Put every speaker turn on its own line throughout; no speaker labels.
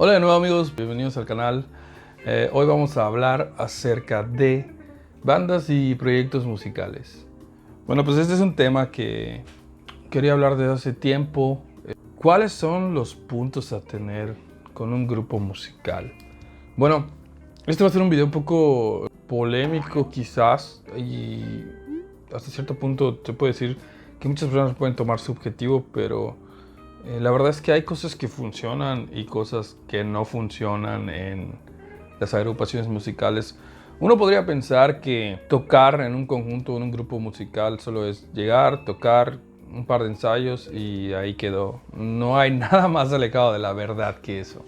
Hola de nuevo amigos, bienvenidos al canal. Hoy vamos a hablar acerca de bandas y proyectos musicales. Bueno, pues este es un tema que quería hablar desde hace tiempo. ¿Cuáles son los puntos a tener con un grupo musical? Bueno, este va a ser un video un poco polémico quizás y hasta cierto punto se puede decir que muchas personas pueden tomar subjetivo, pero la verdad es que hay cosas que funcionan y cosas que no funcionan en las agrupaciones musicales. Uno podría pensar que tocar en un conjunto, en un grupo musical, solo es llegar, tocar un par de ensayos y ahí quedó. No hay nada más alejado de la verdad que eso.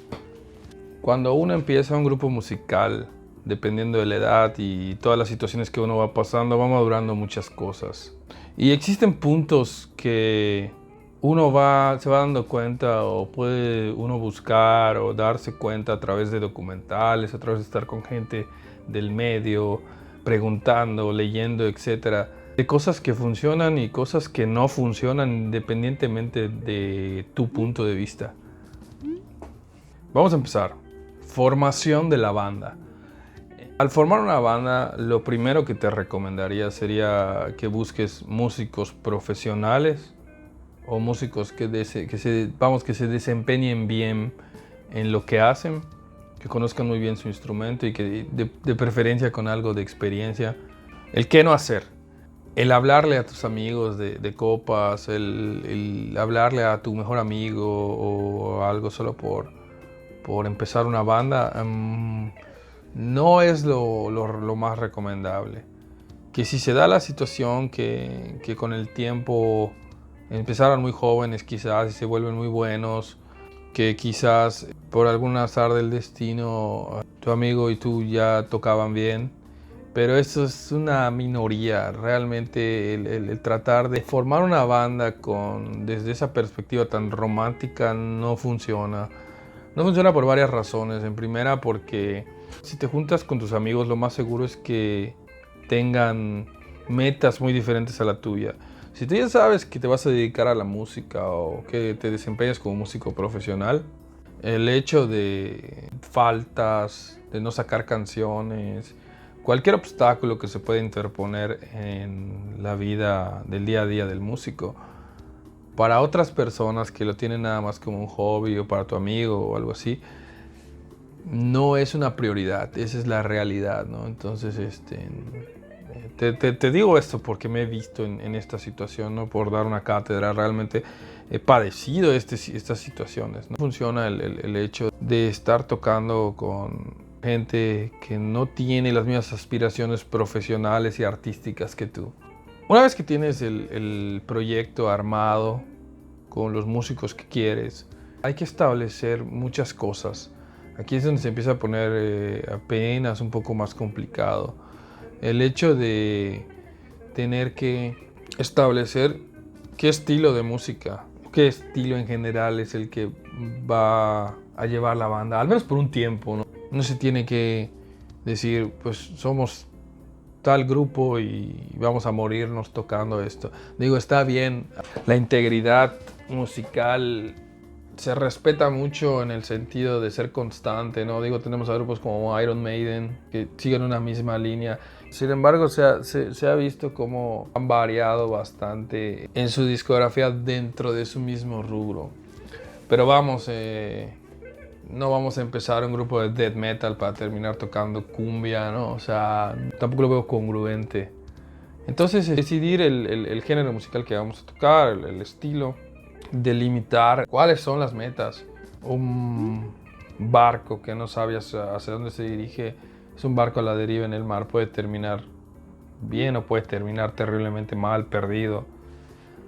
Cuando uno empieza un grupo musical, dependiendo de la edad y todas las situaciones que uno va pasando, va madurando muchas cosas. Y existen puntos que uno se va dando cuenta o puede uno buscar o darse cuenta a través de documentales, a través de estar con gente del medio, preguntando, leyendo, etcétera, de cosas que funcionan y cosas que no funcionan independientemente de tu punto de vista. Vamos a empezar. Formación de la banda. Al formar una banda, lo primero que te recomendaría sería que busques músicos profesionales o músicos que se desempeñen bien en lo que hacen, que conozcan muy bien su instrumento y que de preferencia con algo de experiencia. El qué no hacer. El hablarle a tus amigos de copas, el hablarle a tu mejor amigo o algo solo por empezar una banda, no es lo más recomendable. Que si se da la situación que con el tiempo empezaron muy jóvenes quizás y se vuelven muy buenos, que quizás por algún azar del destino tu amigo y tú ya tocaban bien, pero eso es una minoría. Realmente el tratar de formar una banda desde esa perspectiva tan romántica no funciona. No funciona por varias razones. En primera, porque si te juntas con tus amigos, lo más seguro es que tengan metas muy diferentes a la tuya. Si tú ya sabes que te vas a dedicar a la música o que te desempeñas como músico profesional, el hecho de faltas, de no sacar canciones, cualquier obstáculo que se pueda interponer en la vida del día a día del músico, para otras personas que lo tienen nada más como un hobby o para tu amigo o algo así, no es una prioridad. Esa es la realidad, ¿no? Entonces, te digo esto porque me he visto en esta situación, no por dar una cátedra, realmente he padecido estas situaciones. No funciona el hecho de estar tocando con gente que no tiene las mismas aspiraciones profesionales y artísticas que tú. Una vez que tienes el proyecto armado con los músicos que quieres, hay que establecer muchas cosas. Aquí es donde se empieza a poner apenas un poco más complicado. El hecho de tener que establecer qué estilo de música, qué estilo en general es el que va a llevar la banda, al menos por un tiempo, ¿no? No se tiene que decir, pues somos tal grupo y vamos a morirnos tocando esto. Digo, está bien, la integridad musical se respeta mucho en el sentido de ser constante, ¿no? Digo, tenemos a grupos como Iron Maiden que siguen una misma línea. Sin embargo, se ha visto cómo han variado bastante en su discografía dentro de su mismo rubro. Pero vamos, no vamos a empezar un grupo de death metal para terminar tocando cumbia, ¿no? O sea, tampoco lo veo congruente. Entonces, decidir el género musical que vamos a tocar, el estilo, delimitar cuáles son las metas. Un barco que no sabe hacia dónde se dirige, es un barco a la deriva en el mar, puede terminar bien o puede terminar terriblemente mal, perdido.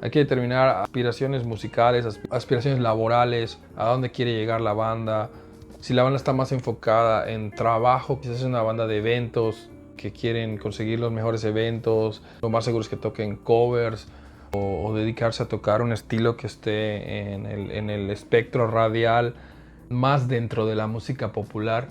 Hay que determinar aspiraciones musicales, aspiraciones laborales, a dónde quiere llegar la banda. Si la banda está más enfocada en trabajo, quizás es una banda de eventos que quieren conseguir los mejores eventos. Lo más seguro es que toquen covers o dedicarse a tocar un estilo que esté en el espectro radial, más dentro de la música popular.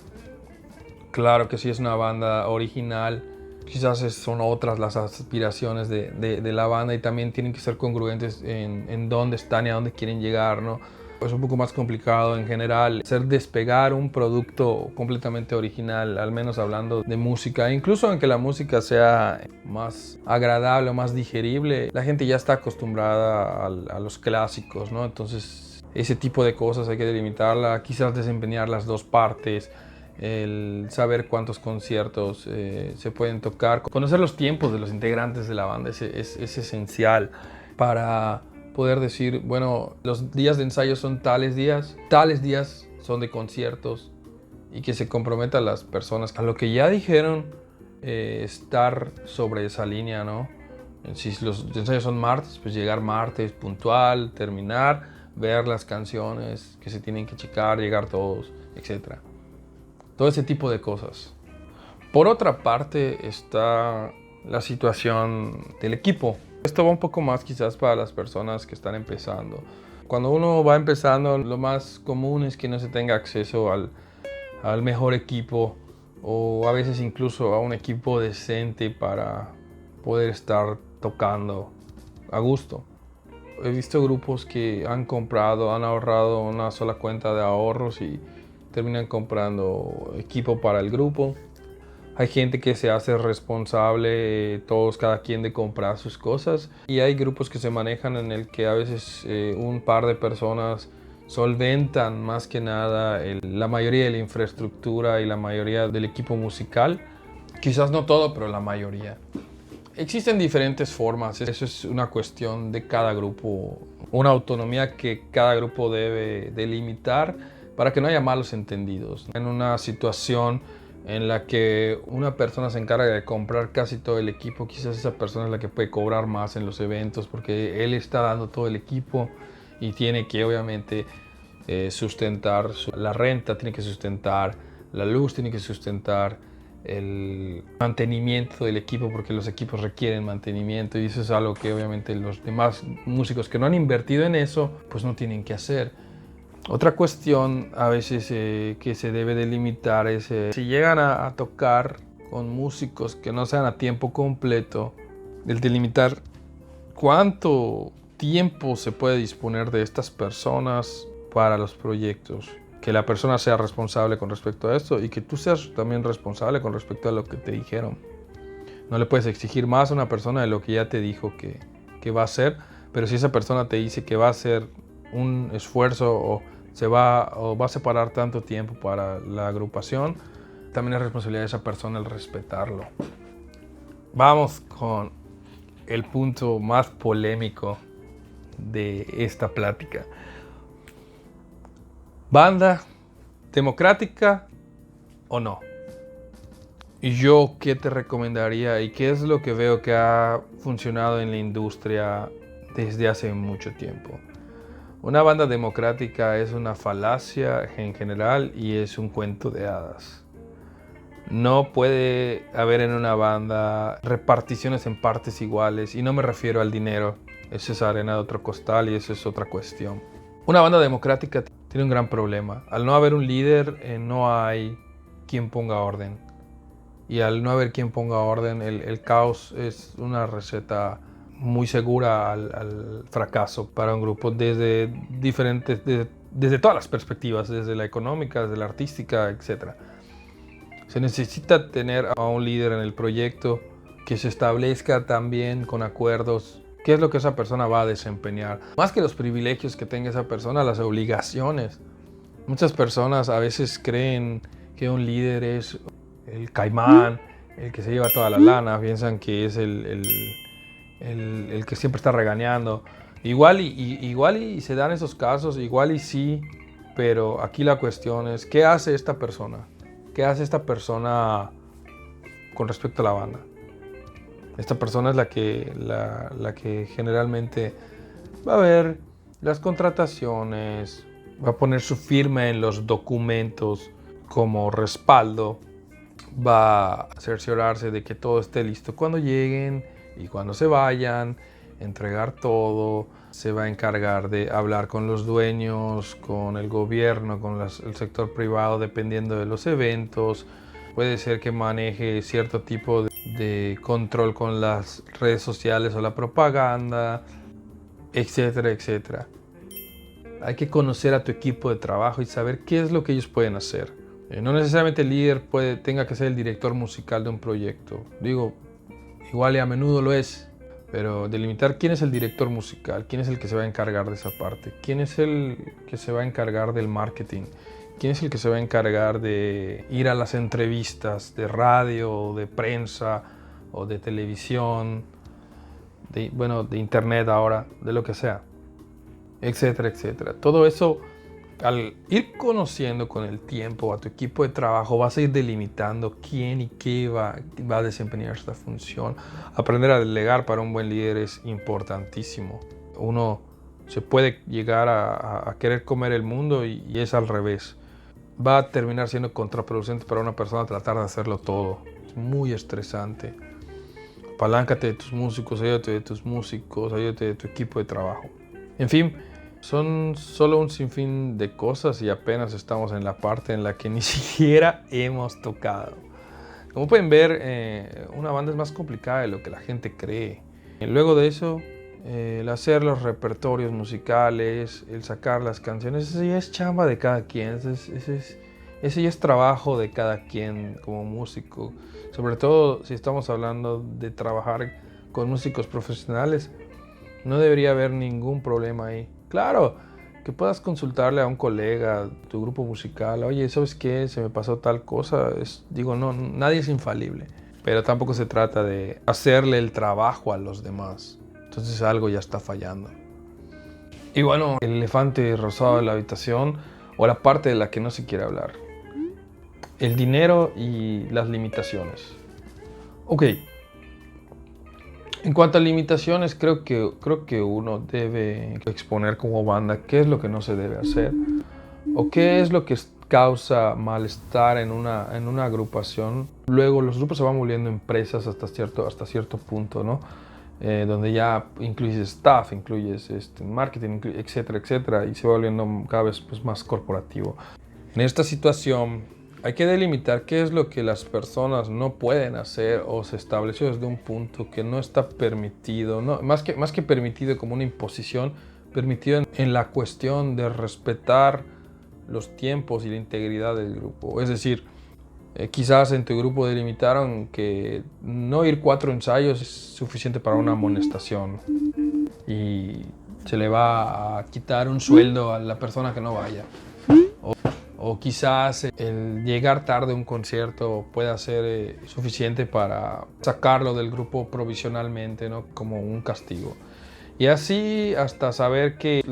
Claro que si es una banda original, quizás son otras las aspiraciones de la banda y también tienen que ser congruentes en dónde están y a dónde quieren llegar, ¿no? Es un poco más complicado en general hacer despegar un producto completamente original, al menos hablando de música. Incluso aunque la música sea más agradable o más digerible, la gente ya está acostumbrada a los clásicos, ¿no? Entonces ese tipo de cosas hay que delimitarla, quizás desempeñar las dos partes, el saber cuántos conciertos se pueden tocar, conocer los tiempos de los integrantes de la banda es esencial para poder decir, bueno, los días de ensayo son tales días son de conciertos, y que se comprometan las personas a lo que ya dijeron, estar sobre esa línea, ¿no? Si los ensayos son martes, pues llegar martes puntual, terminar, ver las canciones que se tienen que checar, llegar todos, etc. Todo ese tipo de cosas. Por otra parte está la situación del equipo. Esto va un poco más quizás para las personas que están empezando. Cuando uno va empezando, lo más común es que no se tenga acceso al mejor equipo, o a veces incluso a un equipo decente para poder estar tocando a gusto. He visto grupos que han ahorrado una sola cuenta de ahorros y terminan comprando equipo para el grupo. Hay gente que se hace responsable, todos, cada quien, de comprar sus cosas. Y hay grupos que se manejan en el que a veces un par de personas solventan más que nada la mayoría de la infraestructura y la mayoría del equipo musical. Quizás no todo, pero la mayoría. Existen diferentes formas, eso es una cuestión de cada grupo, una autonomía que cada grupo debe delimitar para que no haya malos entendidos. En una situación en la que una persona se encarga de comprar casi todo el equipo, quizás esa persona es la que puede cobrar más en los eventos porque él está dando todo el equipo y tiene que obviamente sustentar la renta, tiene que sustentar la luz, tiene que sustentar el mantenimiento del equipo, porque los equipos requieren mantenimiento, y eso es algo que obviamente los demás músicos que no han invertido en eso pues no tienen que hacer. Otra cuestión a veces que se debe delimitar es si llegan a tocar con músicos que no sean a tiempo completo, el delimitar cuánto tiempo se puede disponer de estas personas para los proyectos. Que la persona sea responsable con respecto a esto y que tú seas también responsable con respecto a lo que te dijeron. No le puedes exigir más a una persona de lo que ya te dijo que va a hacer, pero si esa persona te dice que va a hacer un esfuerzo o va a separar tanto tiempo para la agrupación, también es responsabilidad de esa persona el respetarlo. Vamos con el punto más polémico de esta plática. ¿Banda democrática o no? ¿Y yo qué te recomendaría y qué es lo que veo que ha funcionado en la industria desde hace mucho tiempo? Una banda democrática es una falacia en general y es un cuento de hadas. No puede haber en una banda reparticiones en partes iguales, y no me refiero al dinero. Eso es arena de otro costal y eso es otra cuestión. Una banda democrática tiene un gran problema. Al no haber un líder, no hay quien ponga orden. Y al no haber quien ponga orden, el caos es una receta muy segura al fracaso para un grupo desde todas las perspectivas, desde la económica, desde la artística, etc. Se necesita tener a un líder en el proyecto que se establezca también con acuerdos qué es lo que esa persona va a desempeñar. Más que los privilegios que tenga esa persona, las obligaciones. Muchas personas a veces creen que un líder es el caimán, el que se lleva toda la lana, piensan que es el que siempre está regañando. Igual y se dan esos casos, igual y sí, pero aquí la cuestión es ¿qué hace esta persona? ¿Qué hace esta persona con respecto a la banda? Esta persona es la que generalmente va a ver las contrataciones, va a poner su firma en los documentos como respaldo, va a cerciorarse de que todo esté listo cuando lleguen y cuando se vayan, entregar todo, se va a encargar de hablar con los dueños, con el gobierno, con el sector privado, dependiendo de los eventos. Puede ser que maneje cierto tipo de control con las redes sociales o la propaganda, etcétera, etcétera. hay que conocer a tu equipo de trabajo y saber qué es lo que ellos pueden hacer. No necesariamente el líder tenga que ser el director musical de un proyecto. Digo, igual y a menudo lo es, pero delimitar quién es el director musical, quién es el que se va a encargar de esa parte, quién es el que se va a encargar del marketing, quién es el que se va a encargar de ir a las entrevistas de radio, de prensa o de televisión, de internet ahora, de lo que sea, etcétera, etcétera. Todo eso, al ir conociendo con el tiempo a tu equipo de trabajo, vas a ir delimitando quién y qué va a desempeñar esta función. Aprender a delegar para un buen líder es importantísimo. Uno se puede llegar a querer comer el mundo y es al revés. Va a terminar siendo contraproducente para una persona tratar de hacerlo todo. Es muy estresante. Apaláncate de tus músicos, ayúdate de tus músicos, ayúdate de tu equipo de trabajo. En fin, son solo un sinfín de cosas y apenas estamos en la parte en la que ni siquiera hemos tocado. Como pueden ver, una banda es más complicada de lo que la gente cree. Luego de eso, el hacer los repertorios musicales, el sacar las canciones, eso ya es chamba de cada quien, ese ya es trabajo de cada quien como músico. Sobre todo si estamos hablando de trabajar con músicos profesionales, no debería haber ningún problema ahí. Claro, que puedas consultarle a un colega, tu grupo musical, oye, ¿sabes qué? Se me pasó tal cosa. No, nadie es infalible. Pero tampoco se trata de hacerle el trabajo a los demás. Entonces algo ya está fallando. Y bueno, el elefante rosado de la habitación, o la parte de la que no se quiere hablar. El dinero y las limitaciones. Ok. En cuanto a limitaciones, creo que uno debe exponer como banda qué es lo que no se debe hacer o qué es lo que causa malestar en una agrupación. Luego los grupos se van volviendo empresas hasta cierto punto, ¿no? Donde ya incluyes staff, incluyes marketing, etcétera, etcétera, y se va volviendo cada vez pues, más corporativo. En esta situación hay que delimitar qué es lo que las personas no pueden hacer o se estableció desde un punto que no está permitido, ¿no? Más que permitido como una imposición, permitido en la cuestión de respetar los tiempos y la integridad del grupo. Es decir, quizás en tu grupo delimitaron que no ir 4 ensayos es suficiente para una amonestación y se le va a quitar un sueldo a la persona que no vaya. O quizás el llegar tarde a un concierto pueda ser suficiente para sacarlo del grupo provisionalmente, ¿no? Como un castigo. Y así hasta saber que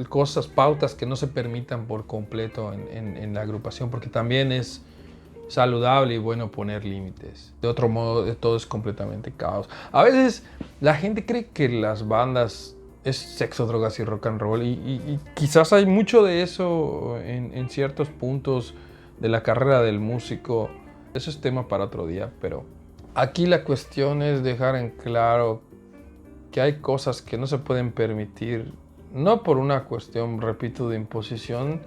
pautas que no se permitan por completo en la agrupación, porque también es saludable y bueno poner límites. De otro modo, todo es completamente caos. A veces la gente cree que las bandas es sexo, drogas y rock and roll y quizás hay mucho de eso en ciertos puntos de la carrera del músico. Eso es tema para otro día, pero aquí la cuestión es dejar en claro que hay cosas que no se pueden permitir, no por una cuestión, repito, de imposición,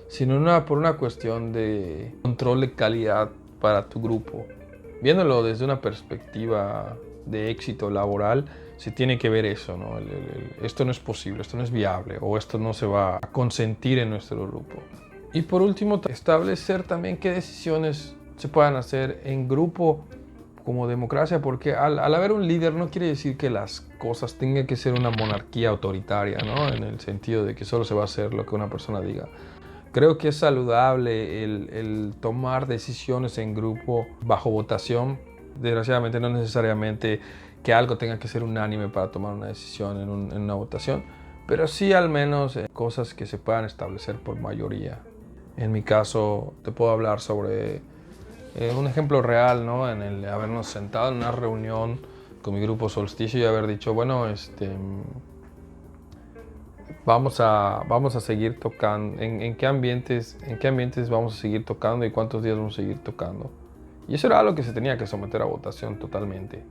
sino por una cuestión de control de calidad para tu grupo. Viéndolo desde una perspectiva de éxito laboral, se tiene que ver eso, ¿no? Esto no es posible, esto no es viable o esto no se va a consentir en nuestro grupo. Y por último, establecer también qué decisiones se puedan hacer en grupo como democracia, porque al haber un líder no quiere decir que las cosas tengan que ser una monarquía autoritaria, ¿no? En el sentido de que solo se va a hacer lo que una persona diga. Creo que es saludable el tomar decisiones en grupo bajo votación. Desgraciadamente no necesariamente que algo tenga que ser unánime para tomar una decisión en una votación, pero sí al menos cosas que se puedan establecer por mayoría. En mi caso te puedo hablar sobre un ejemplo real, ¿no? En el habernos sentado en una reunión con mi grupo Solsticio y haber dicho, bueno, vamos a seguir tocando, en qué ambientes vamos a seguir tocando y cuántos días vamos a seguir tocando. Y eso era algo que se tenía que someter a votación totalmente.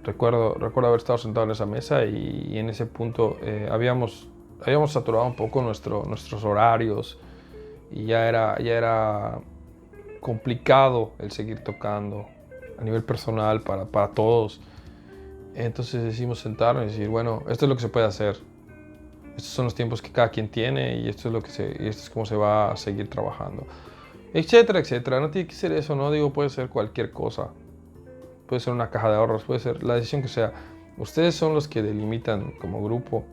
Recuerdo haber estado sentado en esa mesa y en ese punto habíamos saturado un poco nuestros horarios y ya era complicado el seguir tocando a nivel personal para todos. Entonces decidimos sentarnos y decir, bueno, esto es lo que se puede hacer. estos son los tiempos que cada quien tiene y esto es cómo se va a seguir trabajando, etcétera, etcétera. No tiene que ser eso, no digo, puede ser cualquier cosa, puede ser una caja de ahorros, puede ser la decisión que sea. Ustedes son los que delimitan como grupo.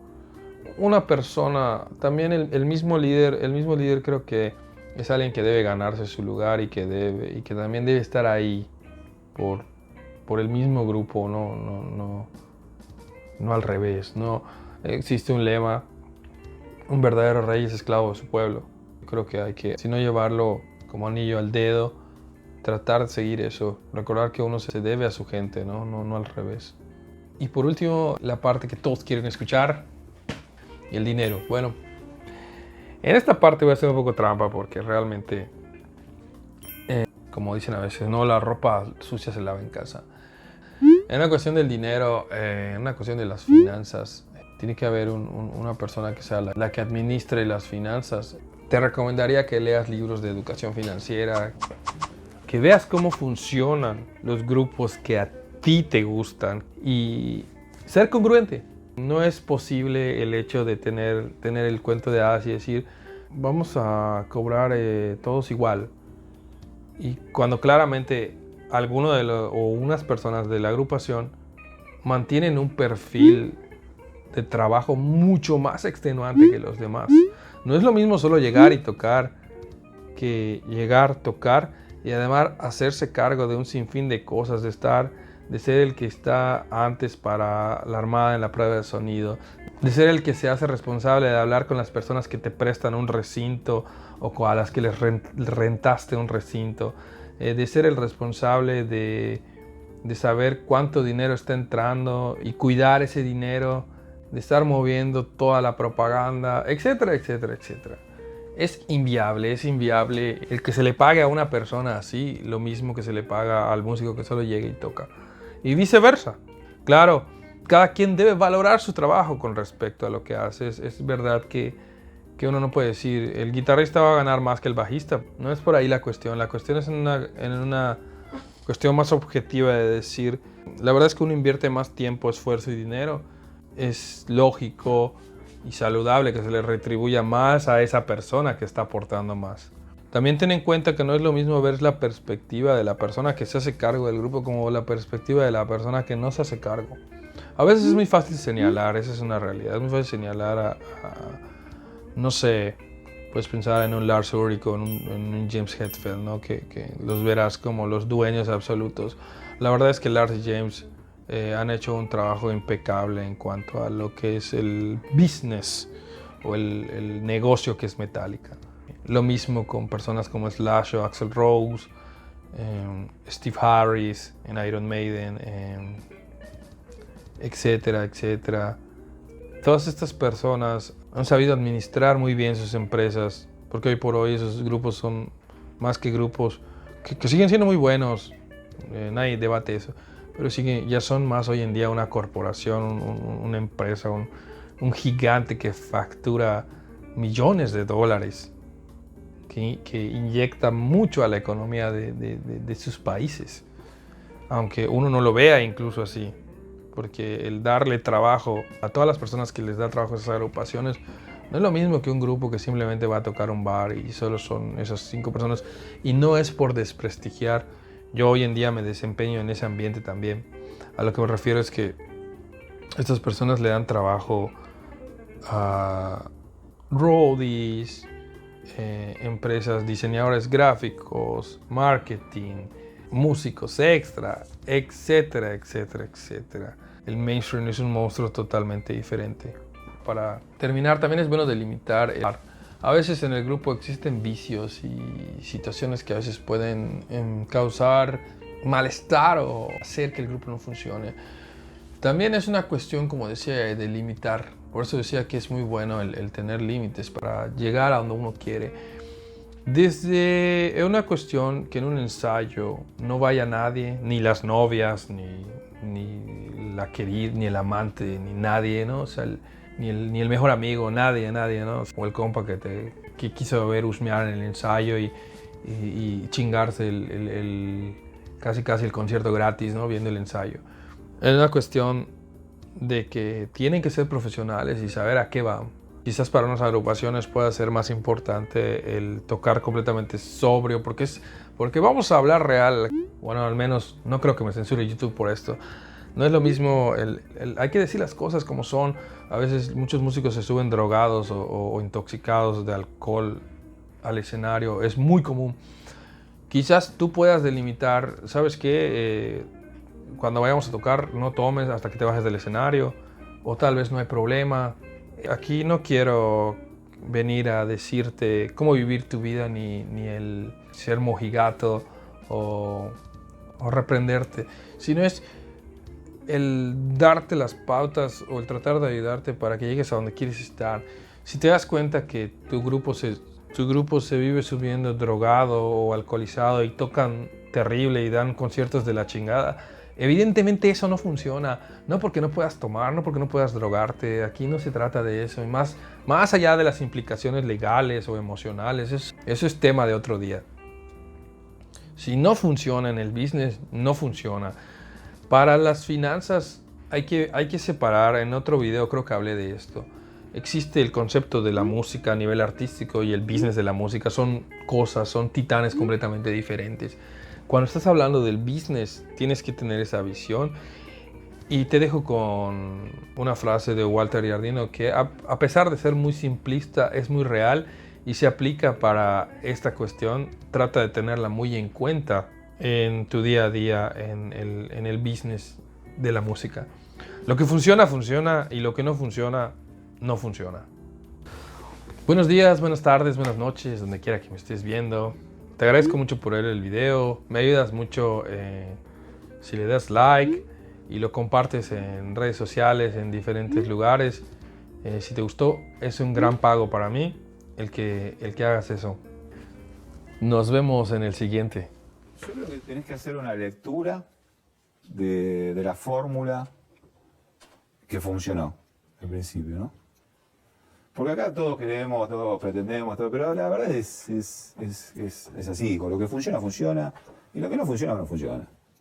Una persona, también el mismo líder creo que es alguien que debe ganarse su lugar y que también debe estar ahí por el mismo grupo, no al revés. No existe un lema: un verdadero rey es esclavo de su pueblo. Creo que hay que, si no llevarlo como anillo al dedo, tratar de seguir eso, recordar que uno se debe a su gente, no al revés. Y por último, la parte que todos quieren escuchar, el dinero. Bueno, en esta parte voy a hacer un poco trampa porque realmente, como dicen a veces, no, la ropa sucia se lava en casa. En una cuestión del dinero, en una cuestión de las finanzas, tiene que haber una persona que sea la que administre las finanzas. Te recomendaría que leas libros de educación financiera, que veas cómo funcionan los grupos que a ti te gustan y ser congruente. No es posible el hecho de tener el cuento de hadas y decir, vamos a cobrar todos igual. Y cuando claramente o unas personas de la agrupación mantienen un perfil de trabajo mucho más extenuante que los demás. No es lo mismo solo llegar y tocar que llegar, tocar y además hacerse cargo de un sinfín de cosas, de ser el que está antes para la armada en la prueba de sonido, de ser el que se hace responsable de hablar con las personas que te prestan un recinto o a las que les rentaste un recinto, de ser el responsable de saber cuánto dinero está entrando y cuidar ese dinero, de estar moviendo toda la propaganda, etcétera, etcétera, etcétera. Es inviable el que se le pague a una persona así lo mismo que se le paga al músico que solo llega y toca. Y viceversa. Claro, cada quien debe valorar su trabajo con respecto a lo que hace. Es verdad que uno no puede decir, el guitarrista va a ganar más que el bajista. No es por ahí la cuestión. La cuestión es en una cuestión más objetiva de decir, la verdad es que uno invierte más tiempo, esfuerzo y dinero. Es lógico y saludable que se le retribuya más a esa persona que está aportando más. También ten en cuenta que no es lo mismo ver la perspectiva de la persona que se hace cargo del grupo como la perspectiva de la persona que no se hace cargo. A veces es muy fácil señalar, esa es una realidad, es muy fácil señalar no sé, puedes pensar en un Lars Ulrich o en un James Hetfield, ¿no? que los verás como los dueños absolutos. La verdad es que Lars y James han hecho un trabajo impecable en cuanto a lo que es el business o el negocio que es Metallica. Lo mismo con personas como Slash o Axl Rose, Steve Harris en Iron Maiden, etcétera, etcétera. Todas estas personas han sabido administrar muy bien sus empresas, porque hoy por hoy esos grupos son más que grupos que siguen siendo muy buenos, nadie debate eso, pero ya son más hoy en día una corporación, una empresa, un gigante que factura millones de dólares, que inyecta mucho a la economía de sus países, aunque uno no lo vea incluso así, porque el darle trabajo a todas las personas que les da trabajo a esas agrupaciones no es lo mismo que un grupo que simplemente va a tocar un bar y solo son esas 5 personas, y no es por desprestigiar. Yo hoy en día me desempeño en ese ambiente también. A lo que me refiero es que estas personas le dan trabajo a roadies, empresas, diseñadores gráficos, marketing, músicos extra, etcétera, etcétera, etcétera. El mainstream es un monstruo totalmente diferente. Para terminar, también es bueno delimitar. A veces en el grupo existen vicios y situaciones que a veces pueden causar malestar o hacer que el grupo no funcione. También es una cuestión, como decía, de limitar. Por eso decía que es muy bueno el tener límites para llegar a donde uno quiere. Desde una cuestión que en un ensayo no vaya nadie, ni las novias, ni la querida, ni el amante, ni nadie, ¿no? O sea, ni el mejor amigo, nadie, ¿no? O el compa que quiso ver husmear en el ensayo y chingarse casi el concierto gratis, ¿no? Viendo el ensayo. Es una cuestión de que tienen que ser profesionales y saber a qué van. Quizás para unas agrupaciones pueda ser más importante el tocar completamente sobrio, porque vamos a hablar real. Bueno, al menos no creo que me censure YouTube por esto. No es lo mismo, hay que decir las cosas como son. A veces muchos músicos se suben drogados o intoxicados de alcohol al escenario. Es muy común. Quizás tú puedas delimitar, ¿sabes qué? Cuando vayamos a tocar, no tomes hasta que te bajes del escenario. O tal vez no hay problema. Aquí no quiero venir a decirte cómo vivir tu vida, ni el ser mojigato o reprenderte, sino es el darte las pautas o el tratar de ayudarte para que llegues a donde quieres estar. Si te das cuenta que tu grupo se vive subiendo drogado o alcoholizado y tocan terrible y dan conciertos de la chingada, evidentemente eso no funciona. No porque no puedas tomar, no porque no puedas drogarte. Aquí no se trata de eso. Y más allá de las implicaciones legales o emocionales, eso es tema de otro día. Si no funciona en el business, no funciona. Para las finanzas hay que separar. En otro video creo que hablé de esto. Existe el concepto de la música a nivel artístico y el business de la música. Son titanes completamente diferentes. Cuando estás hablando del business, tienes que tener esa visión. Y te dejo con una frase de Walter Iardino que a pesar de ser muy simplista, es muy real y se aplica para esta cuestión. Trata de tenerla muy en cuenta en tu día a día en el business de la música. Lo que funciona, funciona, y lo que no funciona, no funciona. Buenos días, buenas tardes, buenas noches, donde quiera que me estés viendo. Te agradezco mucho por ver el video. Me ayudas mucho si le das like y lo compartes en redes sociales, en diferentes lugares. Si te gustó, es un gran pago para mí el que hagas eso. Nos vemos en el siguiente.
Yo creo que tenés que hacer una lectura de la fórmula que funcionó al principio, ¿no? Porque acá todos queremos, todos pretendemos, todo, pero la verdad es así. Con lo que funciona, funciona. Y lo que no funciona, no funciona.